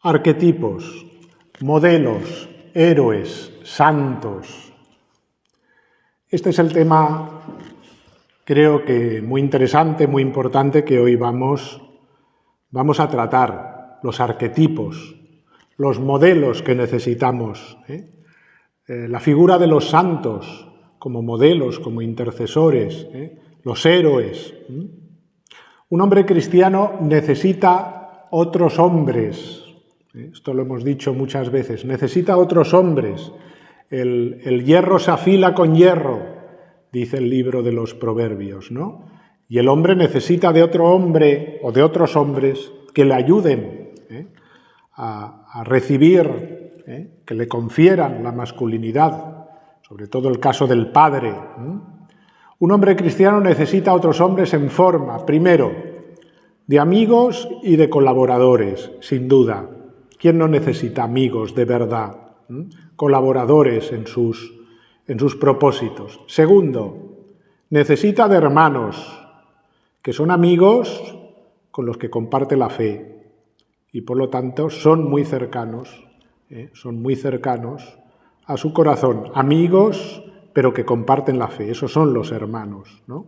Arquetipos, modelos, héroes, santos. Este es el tema, creo que muy interesante, muy importante, que hoy vamos a tratar. Los arquetipos, los modelos que necesitamos. La figura de los santos como modelos, como intercesores, los héroes. Un hombre cristiano necesita otros hombres. Esto lo hemos dicho muchas veces. Necesita otros hombres. El hierro se afila con hierro, dice el libro de los Proverbios, ¿no? Y el hombre necesita de otro hombre o de otros hombres que le ayuden a recibir, que le confieran la masculinidad, sobre todo el caso del padre. Un hombre cristiano necesita a otros hombres en forma, primero, de amigos y de colaboradores, sin duda. ¿Quién no necesita amigos de verdad? Colaboradores en sus propósitos. Segundo, necesita de hermanos, que son amigos con los que comparte la fe y por lo tanto son muy cercanos a su corazón. Amigos, pero que comparten la fe. Esos son los hermanos, ¿no?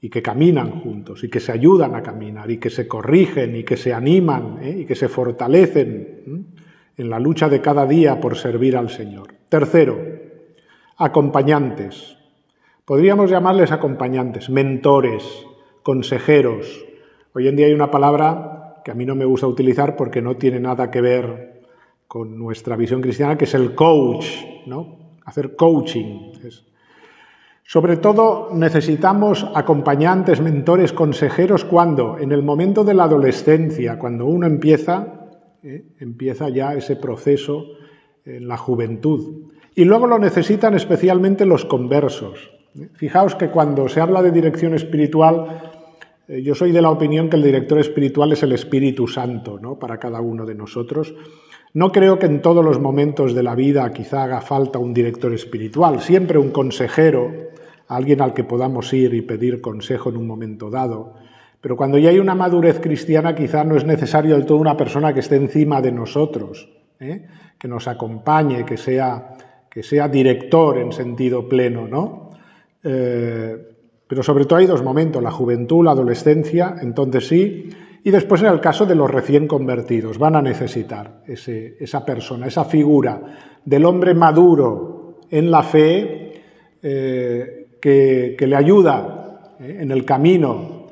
Y que caminan juntos, y que se ayudan a caminar, y que se corrigen, y que se animan, y que se fortalecen en la lucha de cada día por servir al Señor. Tercero, acompañantes. Podríamos llamarles acompañantes, mentores, consejeros. Hoy en día hay una palabra que a mí no me gusta utilizar porque no tiene nada que ver con nuestra visión cristiana, que es el coach, ¿no? Hacer coaching. Sobre todo necesitamos acompañantes, mentores, consejeros, ¿cuándo? En el momento de la adolescencia, cuando uno empieza ya ese proceso en la juventud. Y luego lo necesitan especialmente los conversos. Fijaos que cuando se habla de dirección espiritual, yo soy de la opinión que el director espiritual es el Espíritu Santo, ¿no? Para cada uno de nosotros. No creo que en todos los momentos de la vida quizá haga falta un director espiritual, siempre un consejero, alguien al que podamos ir y pedir consejo en un momento dado. Pero cuando ya hay una madurez cristiana, quizá no es necesario del todo una persona que esté encima de nosotros, que nos acompañe, que sea director en sentido pleno, ¿no? Pero sobre todo hay dos momentos, la juventud, la adolescencia, entonces sí, y después en el caso de los recién convertidos, van a necesitar esa persona, esa figura del hombre maduro en la fe, que le ayuda en el camino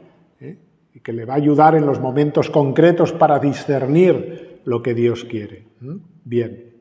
y que le va a ayudar en los momentos concretos para discernir lo que Dios quiere. Bien.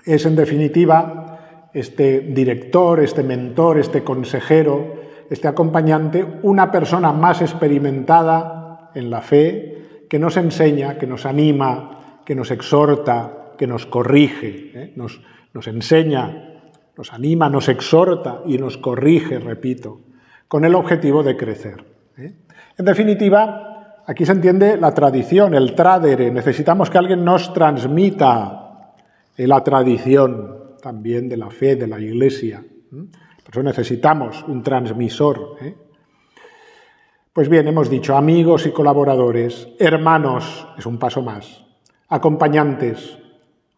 Es en definitiva este director, este mentor, este consejero, este acompañante, una persona más experimentada en la fe que nos enseña, que nos anima, que nos exhorta, que nos corrige, nos enseña, nos anima, nos exhorta y nos corrige, repito, con el objetivo de crecer. En definitiva, aquí se entiende la tradición, el tradere. Necesitamos que alguien nos transmita la tradición también de la fe, de la Iglesia. Por eso necesitamos un transmisor. Pues bien, hemos dicho amigos y colaboradores, hermanos, es un paso más, acompañantes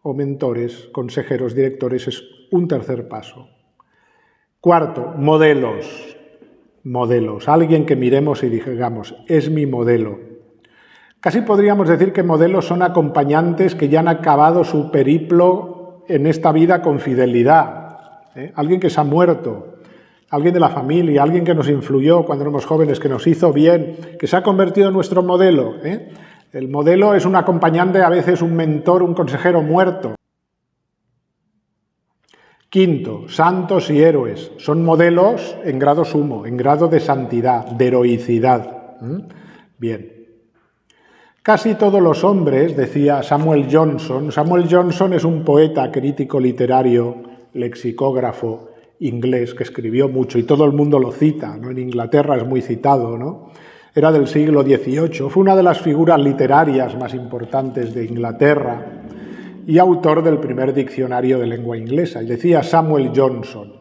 o mentores, consejeros, directores, es un tercer paso. Cuarto, modelos. Modelos. Alguien que miremos y digamos, es mi modelo. Casi podríamos decir que modelos son acompañantes que ya han acabado su periplo en esta vida con fidelidad. Alguien que se ha muerto, alguien de la familia, alguien que nos influyó cuando éramos jóvenes, que nos hizo bien, que se ha convertido en nuestro modelo. El modelo es un acompañante, a veces un mentor, un consejero muerto. Quinto, santos y héroes. Son modelos en grado sumo, en grado de santidad, de heroicidad. Bien. Casi todos los hombres, decía Samuel Johnson. Samuel Johnson es un poeta, crítico literario, lexicógrafo inglés que escribió mucho y todo el mundo lo cita, ¿no? En Inglaterra es muy citado, ¿no? Era del siglo XVIII, fue una de las figuras literarias más importantes de Inglaterra y autor del primer diccionario de lengua inglesa. Y decía Samuel Johnson,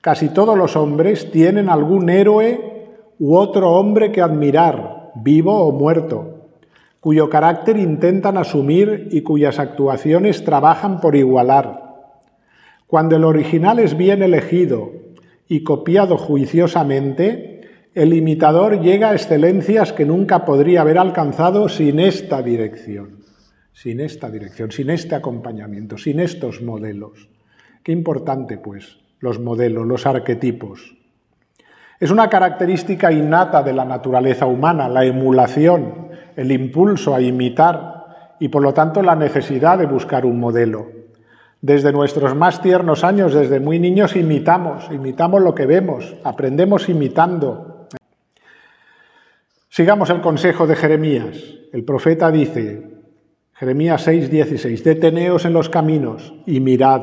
casi todos los hombres tienen algún héroe u otro hombre que admirar, vivo o muerto. cuyo carácter intentan asumir y cuyas actuaciones trabajan por igualar. Cuando el original es bien elegido y copiado juiciosamente, el imitador llega a excelencias que nunca podría haber alcanzado sin esta dirección, sin este acompañamiento, sin estos modelos. Qué importante, pues, los modelos, los arquetipos. Es una característica innata de la naturaleza humana, la emulación, el impulso a imitar y, por lo tanto, la necesidad de buscar un modelo. Desde nuestros más tiernos años, desde muy niños, imitamos lo que vemos, aprendemos imitando. Sigamos el consejo de Jeremías. El profeta dice, Jeremías 6:16, deteneos en los caminos y mirad,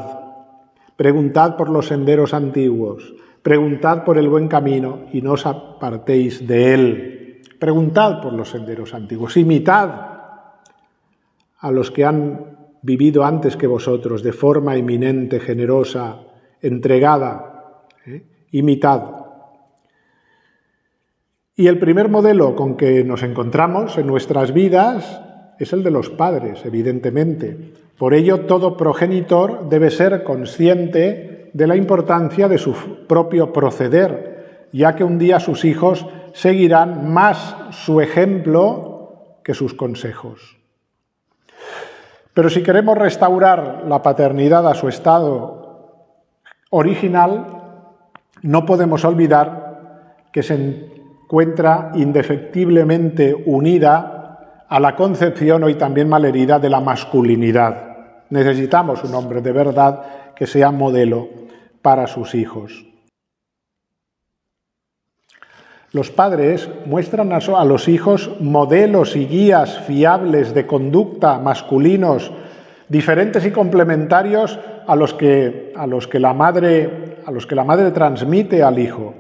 preguntad por los senderos antiguos, preguntad por el buen camino y no os apartéis de él. Preguntad por los senderos antiguos, imitad a los que han vivido antes que vosotros, de forma eminente, generosa, entregada, imitad. Y el primer modelo con que nos encontramos en nuestras vidas es el de los padres, evidentemente. Por ello, todo progenitor debe ser consciente de la importancia de su propio proceder, ya que un día sus hijos seguirán más su ejemplo que sus consejos. Pero si queremos restaurar la paternidad a su estado original, no podemos olvidar que se encuentra indefectiblemente unida a la concepción hoy también malherida de la masculinidad. Necesitamos un hombre de verdad que sea modelo para sus hijos. Los padres muestran a los hijos modelos y guías fiables de conducta masculinos, diferentes y complementarios a los que la madre transmite al hijo.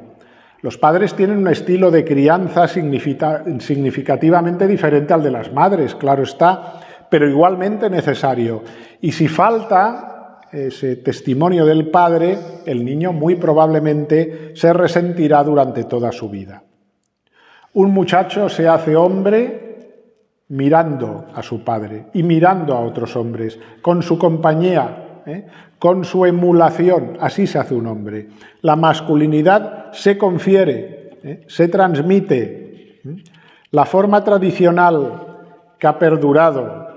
Los padres tienen un estilo de crianza significativamente diferente al de las madres, claro está, pero igualmente necesario. Y si falta ese testimonio del padre, el niño muy probablemente se resentirá durante toda su vida. Un muchacho se hace hombre mirando a su padre y mirando a otros hombres, con su compañía, con su emulación, así se hace un hombre. La masculinidad se confiere, se transmite. La forma tradicional que ha perdurado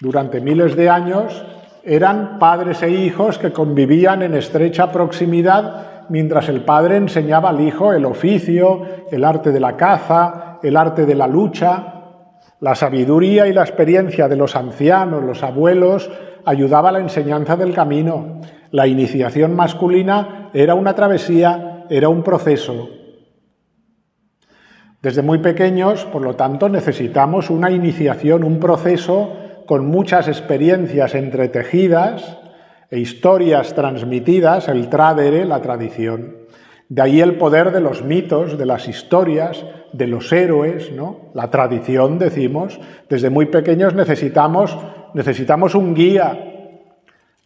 durante miles de años eran padres e hijos que convivían en estrecha proximidad mientras el padre enseñaba al hijo el oficio, el arte de la caza, el arte de la lucha. La sabiduría y la experiencia de los ancianos, los abuelos, ayudaba a la enseñanza del camino. La iniciación masculina era una travesía, era un proceso. Desde muy pequeños, por lo tanto, necesitamos una iniciación, un proceso con muchas experiencias entretejidas e historias transmitidas, el tradere, la tradición. De ahí el poder de los mitos, de las historias, de los héroes, ¿no? La tradición, decimos. Desde muy pequeños necesitamos un guía.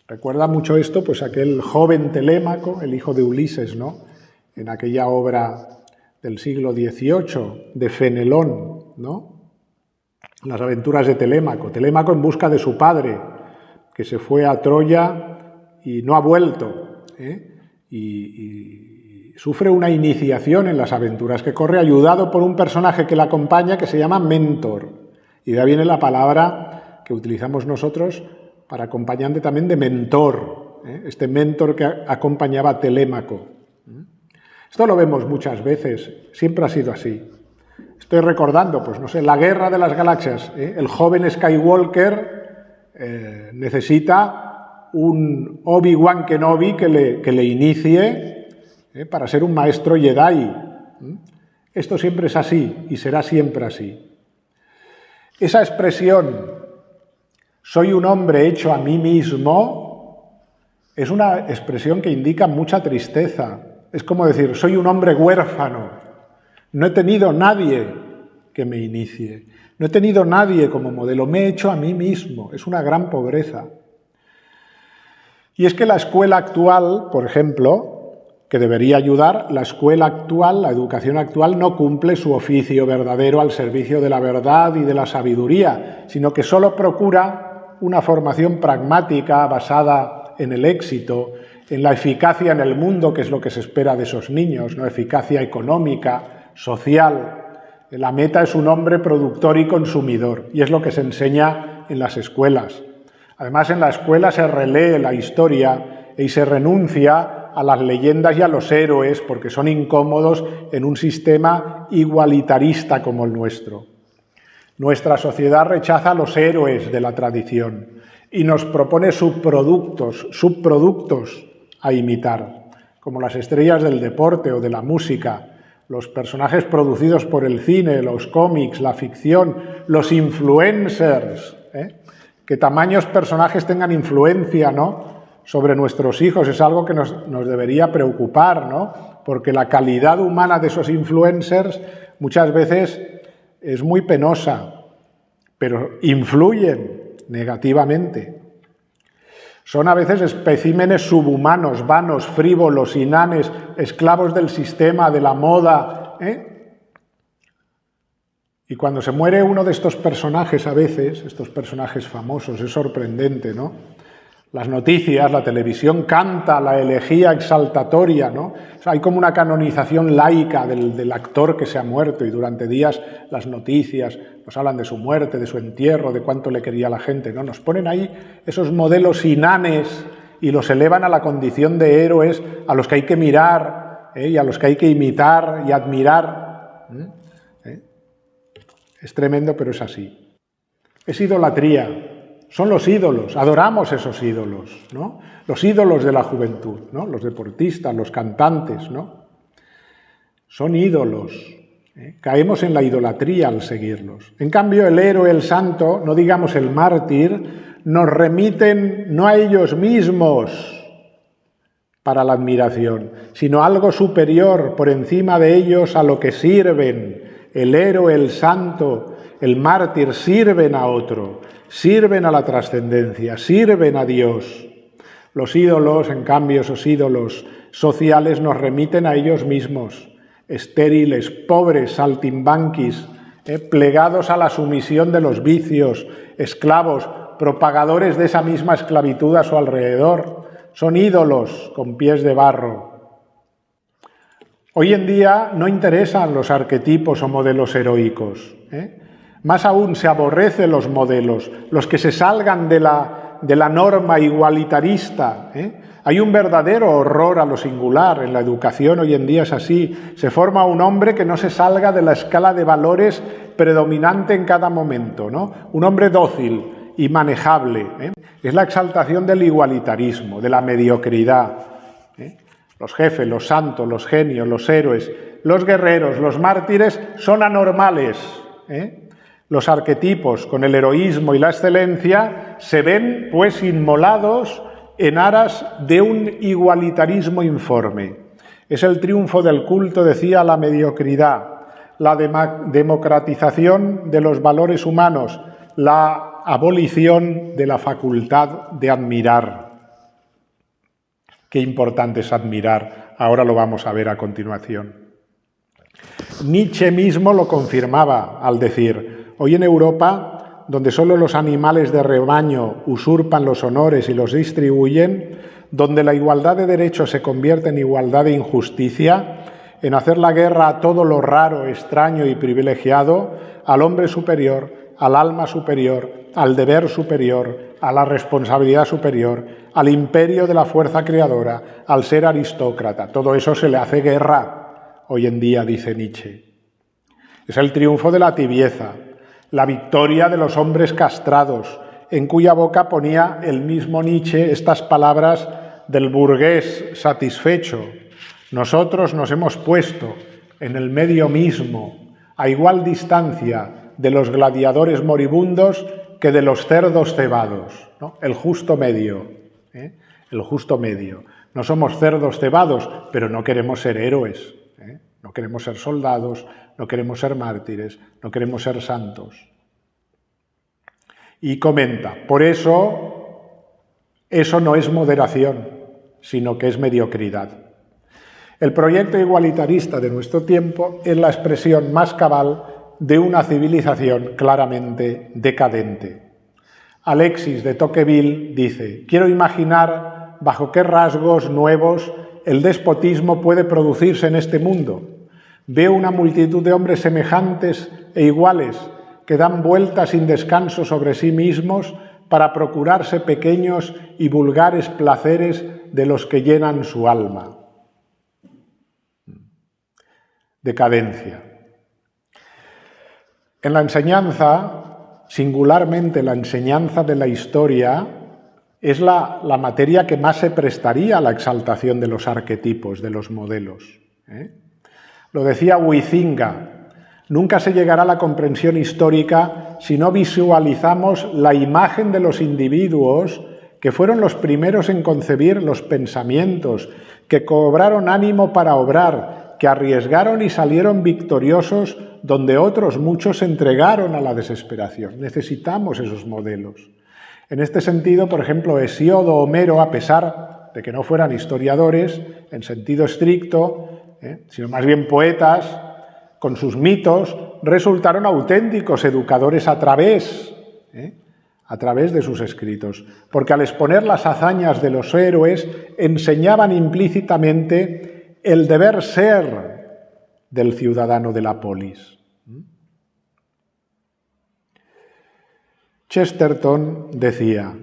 Recuerda mucho esto, pues aquel joven Telémaco, el hijo de Ulises, ¿no? En aquella obra del siglo XVIII, de Fenelón, ¿no? Las aventuras de Telémaco. Telémaco en busca de su padre, que se fue a Troya y no ha vuelto, y sufre una iniciación en las aventuras que corre ayudado por un personaje que le acompaña que se llama mentor. Y de ahí viene la palabra que utilizamos nosotros para acompañante también de mentor, este mentor que acompañaba a Telémaco. Esto lo vemos muchas veces, siempre ha sido así. Estoy recordando, pues no sé, la Guerra de las Galaxias. El joven Skywalker necesita un Obi-Wan Kenobi que le inicie para ser un maestro Jedi. Esto siempre es así y será siempre así. Esa expresión, soy un hombre hecho a mí mismo, es una expresión que indica mucha tristeza. Es como decir, soy un hombre huérfano. No he tenido nadie que me inicie, no he tenido nadie como modelo, me he hecho a mí mismo, es una gran pobreza. Y es que la escuela actual, por ejemplo, que debería ayudar, la escuela actual, la educación actual, no cumple su oficio verdadero al servicio de la verdad y de la sabiduría, sino que solo procura una formación pragmática basada en el éxito, en la eficacia en el mundo, que es lo que se espera de esos niños, ¿no? Eficacia económica, social. La meta es un hombre productor y consumidor, y es lo que se enseña en las escuelas. Además, en la escuela se relee la historia y se renuncia a las leyendas y a los héroes porque son incómodos en un sistema igualitarista como el nuestro. Nuestra sociedad rechaza a los héroes de la tradición y nos propone subproductos a imitar, como las estrellas del deporte o de la música, los personajes producidos por el cine, los cómics, la ficción, los influencers, que tamaños personajes tengan influencia, ¿no?, sobre nuestros hijos es algo que nos debería preocupar, ¿no? Porque la calidad humana de esos influencers muchas veces es muy penosa, pero influyen negativamente. Son a veces especímenes subhumanos, vanos, frívolos, inanes, esclavos del sistema, de la moda, Y cuando se muere uno de estos personajes a veces, estos personajes famosos, es sorprendente, ¿no? Las noticias, la televisión canta la elegía exaltatoria, ¿no? O sea, hay como una canonización laica del actor que se ha muerto y durante días las noticias nos hablan de su muerte, de su entierro, de cuánto le quería la gente, ¿no? Nos ponen ahí esos modelos inanes y los elevan a la condición de héroes a los que hay que mirar, y a los que hay que imitar y admirar. Es tremendo, pero es así. Es idolatría. Son los ídolos, adoramos esos ídolos, ¿no? Los ídolos de la juventud, ¿no? Los deportistas, los cantantes, ¿no? Son ídolos. Caemos en la idolatría al seguirlos. En cambio, el héroe, el santo, no digamos el mártir, nos remiten no a ellos mismos para la admiración, sino a algo superior, por encima de ellos, a lo que sirven. El héroe, el santo, el mártir sirven a otro, sirven a la trascendencia, sirven a Dios. Los ídolos, en cambio, esos ídolos sociales nos remiten a ellos mismos, estériles, pobres, saltimbanquis, plegados a la sumisión de los vicios, esclavos, propagadores de esa misma esclavitud a su alrededor. Son ídolos con pies de barro. Hoy en día no interesan los arquetipos o modelos heroicos. Más aún se aborrecen los modelos, los que se salgan de la norma igualitarista. Hay un verdadero horror a lo singular. En la educación hoy en día es así. Se forma un hombre que no se salga de la escala de valores predominante en cada momento, ¿no? Un hombre dócil y manejable. Es la exaltación del igualitarismo, de la mediocridad. Los jefes, los santos, los genios, los héroes, los guerreros, los mártires son anormales. Los arquetipos con el heroísmo y la excelencia se ven pues inmolados en aras de un igualitarismo informe. Es el triunfo del culto, decía, la mediocridad, la democratización de los valores humanos, la abolición de la facultad de admirar. Qué importante es admirar, ahora lo vamos a ver a continuación. Nietzsche mismo lo confirmaba al decir: hoy en Europa, donde solo los animales de rebaño usurpan los honores y los distribuyen, donde la igualdad de derechos se convierte en igualdad de injusticia, en hacer la guerra a todo lo raro, extraño y privilegiado, al hombre superior, al alma superior, al deber superior, a la responsabilidad superior, al imperio de la fuerza creadora, al ser aristócrata. Todo eso se le hace guerra hoy en día, dice Nietzsche. Es el triunfo de la tibieza, la victoria de los hombres castrados, en cuya boca ponía el mismo Nietzsche estas palabras del burgués satisfecho: nosotros nos hemos puesto en el medio mismo, a igual distancia de los gladiadores moribundos que de los cerdos cebados, ¿no? El justo medio, el justo medio. No somos cerdos cebados, pero no queremos ser héroes, no queremos ser soldados, no queremos ser mártires, no queremos ser santos. Y comenta, por eso no es moderación, sino que es mediocridad. El proyecto igualitarista de nuestro tiempo es la expresión más cabal de una civilización claramente decadente. Alexis de Tocqueville dice: quiero imaginar bajo qué rasgos nuevos el despotismo puede producirse en este mundo. Veo una multitud de hombres semejantes e iguales que dan vueltas sin descanso sobre sí mismos para procurarse pequeños y vulgares placeres de los que llenan su alma. Decadencia. En la enseñanza, singularmente la enseñanza de la historia, es la materia que más se prestaría a la exaltación de los arquetipos, de los modelos. Lo decía Huizinga: nunca se llegará a la comprensión histórica si no visualizamos la imagen de los individuos que fueron los primeros en concebir los pensamientos, que cobraron ánimo para obrar, que arriesgaron y salieron victoriosos donde otros muchos se entregaron a la desesperación. Necesitamos esos modelos. En este sentido, por ejemplo, Hesíodo, Homero, a pesar de que no fueran historiadores en sentido estricto, sino más bien poetas, con sus mitos, resultaron auténticos educadores a través de sus escritos, porque al exponer las hazañas de los héroes enseñaban implícitamente el deber ser del ciudadano de la polis. Chesterton decía: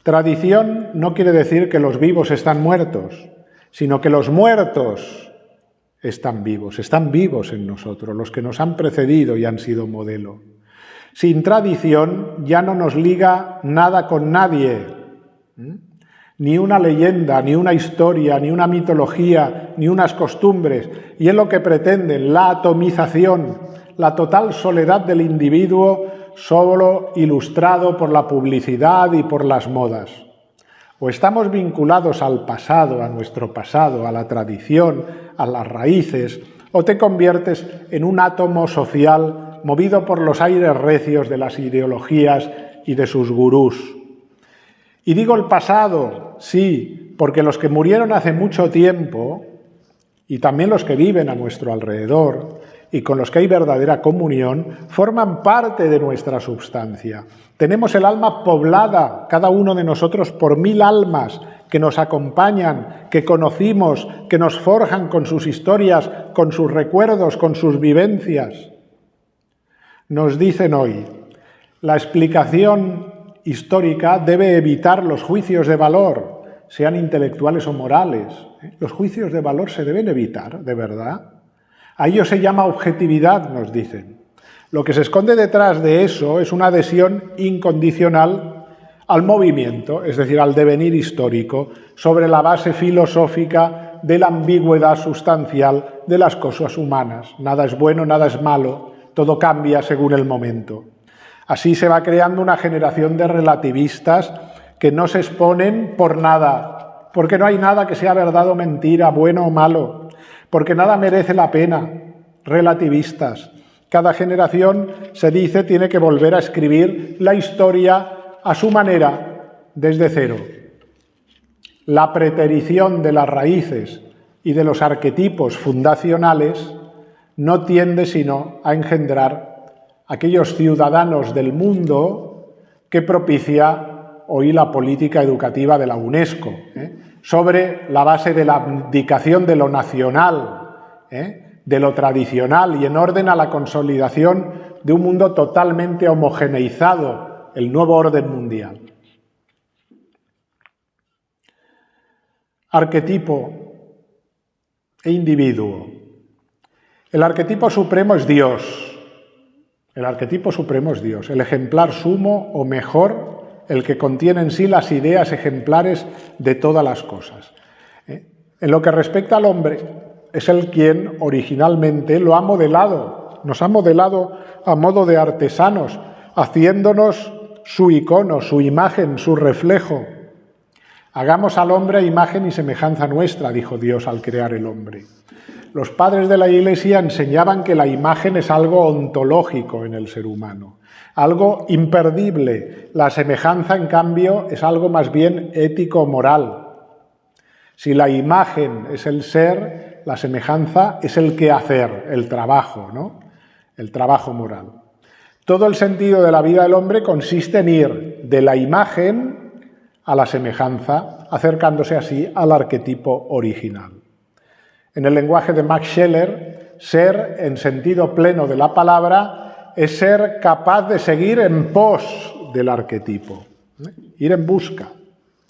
tradición no quiere decir que los vivos están muertos, sino que los muertos están vivos en nosotros, los que nos han precedido y han sido modelo. Sin tradición ya no nos liga nada con nadie, ni una leyenda, ni una historia, ni una mitología, ni unas costumbres, y es lo que pretenden: la atomización, la total soledad del individuo, solo ilustrado por la publicidad y por las modas. O estamos vinculados al pasado, a nuestro pasado, a la tradición, a las raíces, o te conviertes en un átomo social movido por los aires recios de las ideologías y de sus gurús. Y digo el pasado, sí, porque los que murieron hace mucho tiempo, y también los que viven a nuestro alrededor, y con los que hay verdadera comunión, forman parte de nuestra substancia. Tenemos el alma poblada, cada uno de nosotros, por 1000 almas que nos acompañan, que conocimos, que nos forjan con sus historias, con sus recuerdos, con sus vivencias. Nos dicen hoy: la explicación histórica debe evitar los juicios de valor, sean intelectuales o morales. Los juicios de valor se deben evitar, de verdad. A ello se llama objetividad, nos dicen. Lo que se esconde detrás de eso es una adhesión incondicional al movimiento, es decir, al devenir histórico, sobre la base filosófica de la ambigüedad sustancial de las cosas humanas. Nada es bueno, nada es malo, todo cambia según el momento. Así se va creando una generación de relativistas que no se exponen por nada, porque no hay nada que sea verdad o mentira, bueno o malo, porque nada merece la pena, relativistas. Cada generación, se dice, tiene que volver a escribir la historia a su manera, desde cero. La preterición de las raíces y de los arquetipos fundacionales no tiende sino a engendrar aquellos ciudadanos del mundo que propicia hoy la política educativa de la UNESCO, sobre la base de la abdicación de lo nacional, de lo tradicional, y en orden a la consolidación de un mundo totalmente homogeneizado, el nuevo orden mundial. Arquetipo e individuo. El arquetipo supremo es Dios. El arquetipo supremo es Dios, el ejemplar sumo o mejor, el que contiene en sí las ideas ejemplares de todas las cosas. En lo que respecta al hombre, es el quien originalmente lo ha modelado, nos ha modelado a modo de artesanos, haciéndonos su icono, su imagen, su reflejo. Hagamos al hombre a imagen y semejanza nuestra, dijo Dios al crear el hombre. Los padres de la Iglesia enseñaban que la imagen es algo ontológico en el ser humano, algo imperdible. La semejanza, en cambio, es algo más bien ético-moral. Si la imagen es el ser, la semejanza es el quehacer, el trabajo, ¿no? El trabajo moral. Todo el sentido de la vida del hombre consiste en ir de la imagen a la semejanza, acercándose así al arquetipo original. En el lenguaje de Max Scheler, ser, en sentido pleno de la palabra, es ser capaz de seguir en pos del arquetipo, ir en busca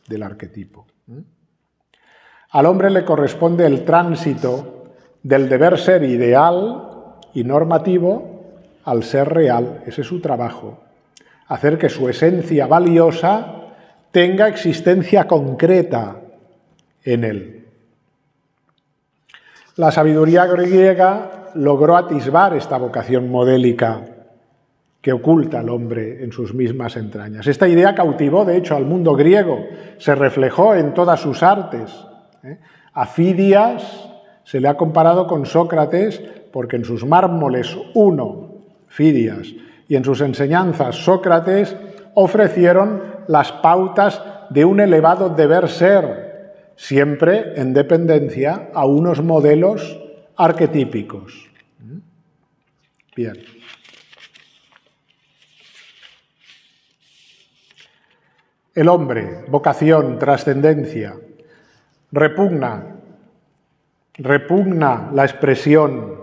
del arquetipo. Al hombre le corresponde el tránsito del deber ser ideal y normativo al ser real. Ese es su trabajo, hacer que su esencia valiosa tenga existencia concreta en él. La sabiduría griega logró atisbar esta vocación modélica que oculta al hombre en sus mismas entrañas. Esta idea cautivó, de hecho, al mundo griego, se reflejó en todas sus artes. A Fidias se le ha comparado con Sócrates porque en sus mármoles Fidias, y en sus enseñanzas Sócrates ofrecieron las pautas de un elevado deber ser, siempre en dependencia a unos modelos arquetípicos. Bien. El hombre, vocación, trascendencia, repugna la expresión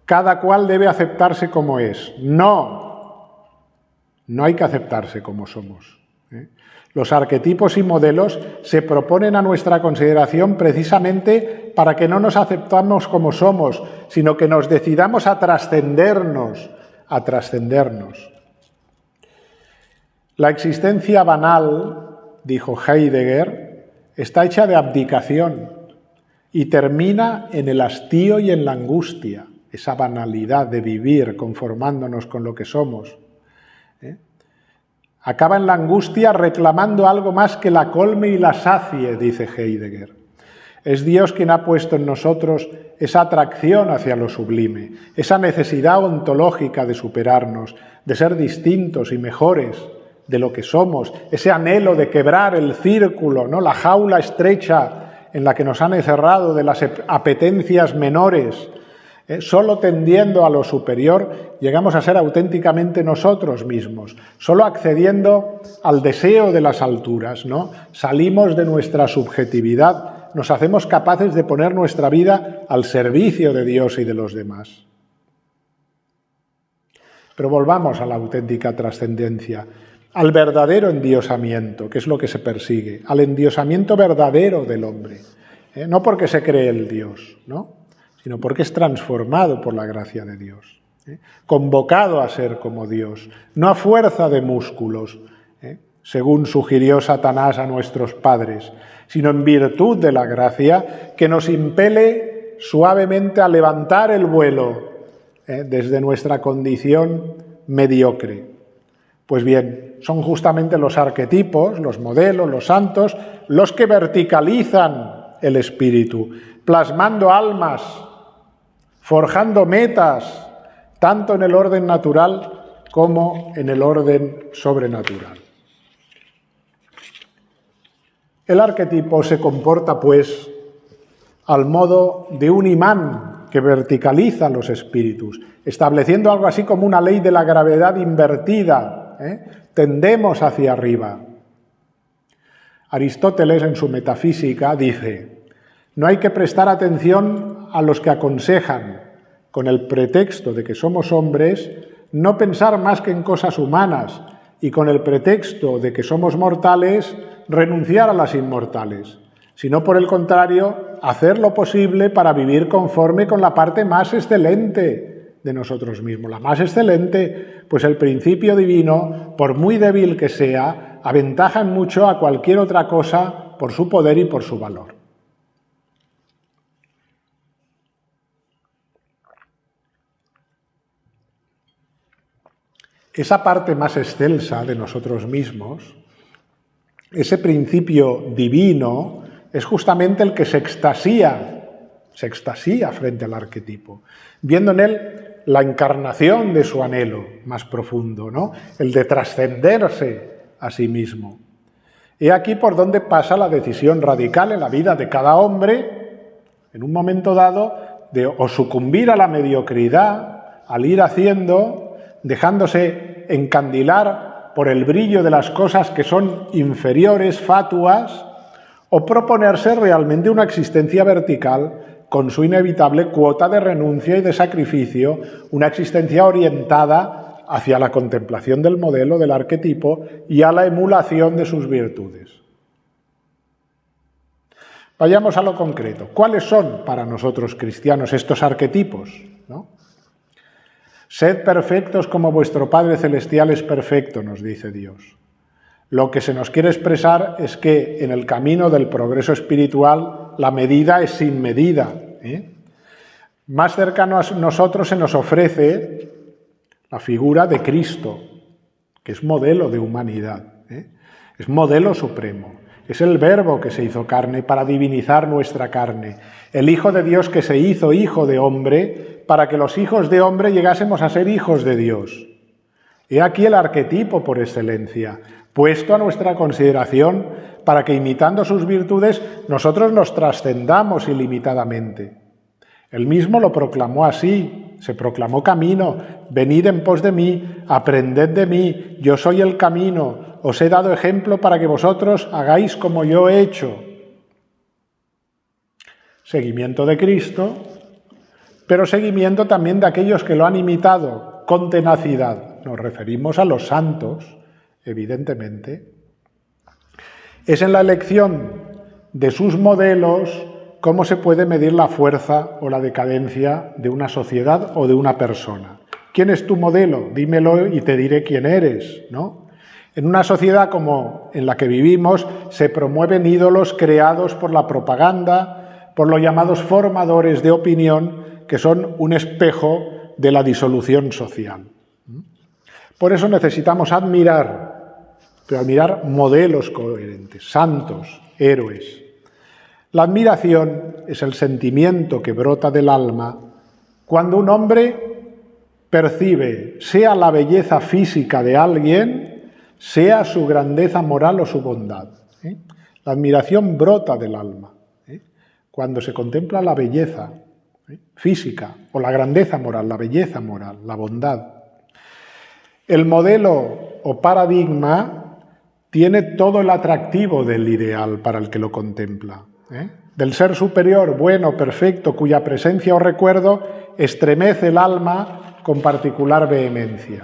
cada cual debe aceptarse como es. No hay que aceptarse como somos. Los arquetipos y modelos se proponen a nuestra consideración precisamente para que no nos aceptamos como somos, sino que nos decidamos a trascendernos. La existencia banal, dijo Heidegger, está hecha de abdicación y termina en el hastío y en la angustia, esa banalidad de vivir conformándonos con lo que somos. Acaba en la angustia reclamando algo más que la colme y la sacie, dice Heidegger. Es Dios quien ha puesto en nosotros esa atracción hacia lo sublime, esa necesidad ontológica de superarnos, de ser distintos y mejores de lo que somos, ese anhelo de quebrar el círculo, ¿no? La jaula estrecha en la que nos han encerrado de las apetencias menores. Solo tendiendo a lo superior llegamos a ser auténticamente nosotros mismos, solo accediendo al deseo de las alturas, ¿no? Salimos de nuestra subjetividad, nos hacemos capaces de poner nuestra vida al servicio de Dios y de los demás. Pero volvamos a la auténtica trascendencia, al verdadero endiosamiento, que es lo que se persigue, al endiosamiento verdadero del hombre, no porque se cree el Dios, ¿no? Sino porque es transformado por la gracia de Dios, convocado a ser como Dios, no a fuerza de músculos, según sugirió Satanás a nuestros padres, sino en virtud de la gracia que nos impele suavemente a levantar el vuelo desde nuestra condición mediocre. Pues bien, son justamente los arquetipos, los modelos, los santos, los que verticalizan el espíritu, plasmando almas, forjando metas, tanto en el orden natural como en el orden sobrenatural. El arquetipo se comporta, pues, al modo de un imán que verticaliza los espíritus, estableciendo algo así como una ley de la gravedad invertida. Tendemos hacia arriba. Aristóteles, en su Metafísica, dice: no hay que prestar atención a los que aconsejan, con el pretexto de que somos hombres, no pensar más que en cosas humanas, y con el pretexto de que somos mortales, renunciar a las inmortales, sino por el contrario, hacer lo posible para vivir conforme con la parte más excelente de nosotros mismos. La más excelente, pues el principio divino, por muy débil que sea, aventaja en mucho a cualquier otra cosa por su poder y por su valor. Esa parte más excelsa de nosotros mismos, ese principio divino, es justamente el que se extasía frente al arquetipo, viendo en él la encarnación de su anhelo más profundo, ¿no? El de trascenderse a sí mismo. He aquí por donde pasa la decisión radical en la vida de cada hombre, en un momento dado, de o sucumbir a la mediocridad, al ir haciendo, dejándose encandilar por el brillo de las cosas que son inferiores, fatuas, o proponerse realmente una existencia vertical con su inevitable cuota de renuncia y de sacrificio, una existencia orientada hacia la contemplación del modelo, del arquetipo y a la emulación de sus virtudes. Vayamos a lo concreto. ¿Cuáles son para nosotros cristianos estos arquetipos? ¿No? Sed perfectos como vuestro Padre Celestial es perfecto, nos dice Dios. Lo que se nos quiere expresar es que en el camino del progreso espiritual la medida es sin medida. Más cercano a nosotros se nos ofrece la figura de Cristo, que es modelo de humanidad, es modelo supremo. Es el Verbo que se hizo carne para divinizar nuestra carne, el Hijo de Dios que se hizo hijo de hombre para que los hijos de hombre llegásemos a ser hijos de Dios. He aquí el arquetipo por excelencia, puesto a nuestra consideración para que, imitando sus virtudes, nosotros nos trascendamos ilimitadamente. Él mismo lo proclamó así, se proclamó camino: venid en pos de mí, aprended de mí, yo soy el camino, os he dado ejemplo para que vosotros hagáis como yo he hecho. Seguimiento de Cristo, pero seguimiento también de aquellos que lo han imitado con tenacidad. Nos referimos a los santos, evidentemente. Es en la elección de sus modelos cómo se puede medir la fuerza o la decadencia de una sociedad o de una persona. ¿Quién es tu modelo? Dímelo y te diré quién eres, ¿no? En una sociedad como en la que vivimos se promueven ídolos creados por la propaganda, por los llamados formadores de opinión, que son un espejo de la disolución social. Por eso necesitamos admirar, pero admirar modelos coherentes, santos, héroes. La admiración es el sentimiento que brota del alma cuando un hombre percibe, sea la belleza física de alguien, sea su grandeza moral o su bondad. La admiración brota del alma cuando se contempla la belleza física o la grandeza moral, la belleza moral, la bondad. El modelo o paradigma tiene todo el atractivo del ideal para el que lo contempla. Del ser superior, bueno, perfecto, cuya presencia o recuerdo estremece el alma con particular vehemencia.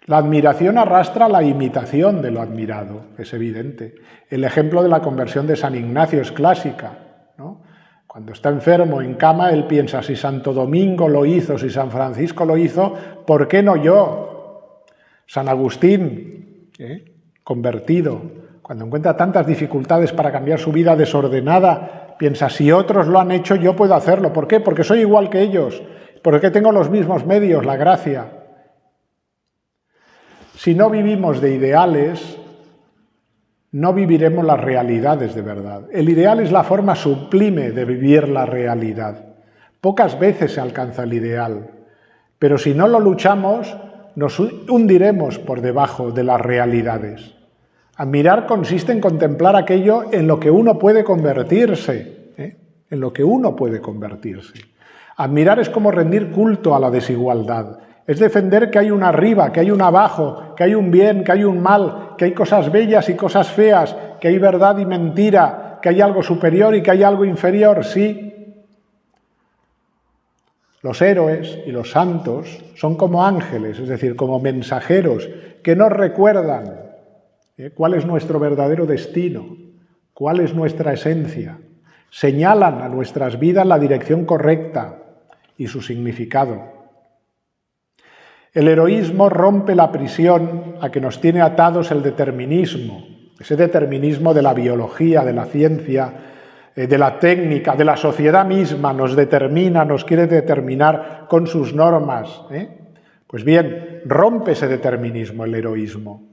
La admiración arrastra la imitación de lo admirado, es evidente. El ejemplo de la conversión de San Ignacio es clásica, ¿no? Cuando está enfermo en cama, él piensa: si Santo Domingo lo hizo, si San Francisco lo hizo, ¿por qué no yo? San Agustín, convertido, cuando encuentra tantas dificultades para cambiar su vida desordenada, piensa: si otros lo han hecho, yo puedo hacerlo. ¿Por qué? Porque soy igual que ellos, porque tengo los mismos medios, la gracia. Si no vivimos de ideales, no viviremos las realidades de verdad. El ideal es la forma sublime de vivir la realidad. Pocas veces se alcanza el ideal, pero si no lo luchamos, nos hundiremos por debajo de las realidades. Admirar consiste en contemplar aquello en lo que uno puede convertirse, en lo que uno puede convertirse. Admirar es como rendir culto a la desigualdad, es defender que hay un arriba, que hay un abajo, que hay un bien, que hay un mal, que hay cosas bellas y cosas feas, que hay verdad y mentira, que hay algo superior y que hay algo inferior, sí. Los héroes y los santos son como ángeles, es decir, como mensajeros que nos recuerdan cuál es nuestro verdadero destino, cuál es nuestra esencia. Señalan a nuestras vidas la dirección correcta y su significado. El heroísmo rompe la prisión a que nos tiene atados el determinismo, ese determinismo de la biología, de la ciencia, de la técnica, de la sociedad misma, nos determina, nos quiere determinar con sus normas. Pues bien, rompe ese determinismo el heroísmo.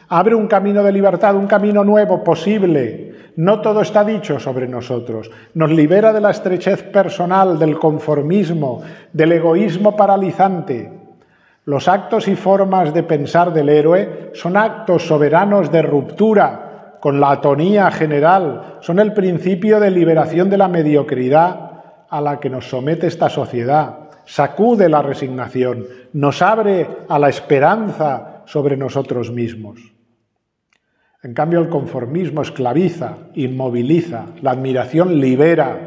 Abre un camino de libertad, un camino nuevo, posible. No todo está dicho sobre nosotros. Nos libera de la estrechez personal, del conformismo, del egoísmo paralizante. Los actos y formas de pensar del héroe son actos soberanos de ruptura con la atonía general, son el principio de liberación de la mediocridad a la que nos somete esta sociedad. Sacude la resignación, nos abre a la esperanza sobre nosotros mismos. En cambio, el conformismo esclaviza, inmoviliza, la admiración libera.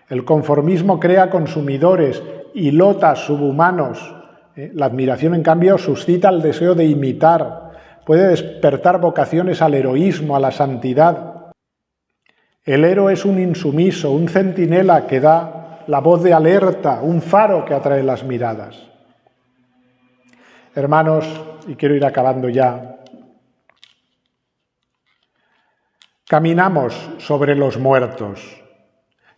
El conformismo crea consumidores y lotas subhumanos. La admiración, en cambio, suscita el deseo de imitar, puede despertar vocaciones al heroísmo, a la santidad. El héroe es un insumiso, un centinela que da la voz de alerta, un faro que atrae las miradas. Hermanos, y quiero ir acabando ya, caminamos sobre los muertos.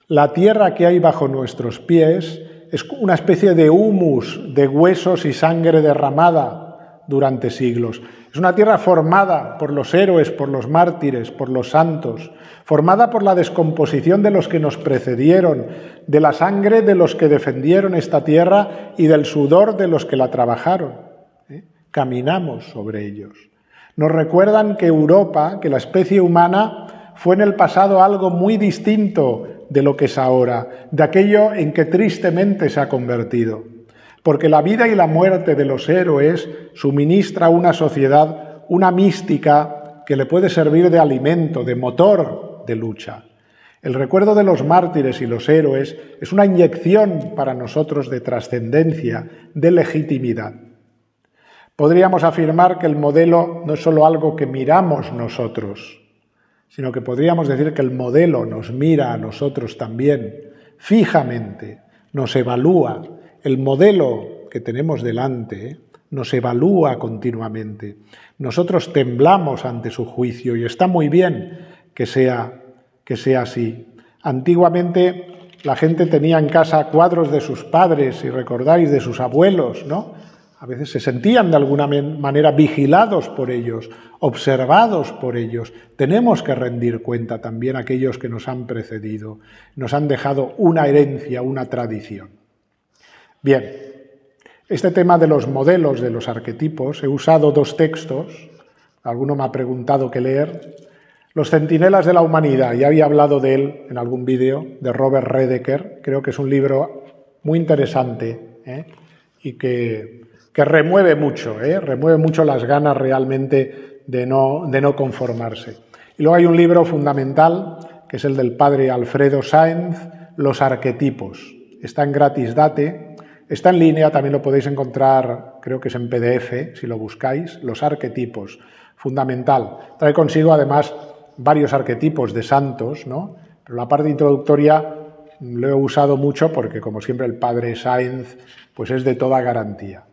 La tierra que hay bajo nuestros pies es una especie de humus, de huesos y sangre derramada durante siglos. Es una tierra formada por los héroes, por los mártires, por los santos, formada por la descomposición de los que nos precedieron, de la sangre de los que defendieron esta tierra y del sudor de los que la trabajaron. Caminamos sobre ellos. Nos recuerdan que Europa, que la especie humana, fue en el pasado algo muy distinto de lo que es ahora, de aquello en que tristemente se ha convertido. Porque la vida y la muerte de los héroes suministra a una sociedad una mística que le puede servir de alimento, de motor de lucha. El recuerdo de los mártires y los héroes es una inyección para nosotros de trascendencia, de legitimidad. Podríamos afirmar que el modelo no es solo algo que miramos nosotros, sino que podríamos decir que el modelo nos mira a nosotros también, fijamente, nos evalúa. El modelo que tenemos delante nos evalúa continuamente. Nosotros temblamos ante su juicio y está muy bien que sea así. Antiguamente la gente tenía en casa cuadros de sus padres, si recordáis, de sus abuelos, ¿no? A veces se sentían de alguna manera vigilados por ellos, observados por ellos. Tenemos que rendir cuenta también a aquellos que nos han precedido, nos han dejado una herencia, una tradición. Bien, este tema de los modelos, de los arquetipos, he usado dos textos, alguno me ha preguntado qué leer. Los centinelas de la humanidad, ya había hablado de él en algún vídeo, de Robert Redeker, creo que es un libro muy interesante y que remueve mucho las ganas realmente de no conformarse. Y luego hay un libro fundamental, que es el del padre Alfredo Sáenz, Los arquetipos. Está en Gratis Date, está en línea, también lo podéis encontrar, creo que es en PDF, si lo buscáis, Los arquetipos, fundamental. Trae consigo además varios arquetipos de santos, ¿no? Pero la parte introductoria lo he usado mucho porque, como siempre, el padre Sáenz pues es de toda garantía.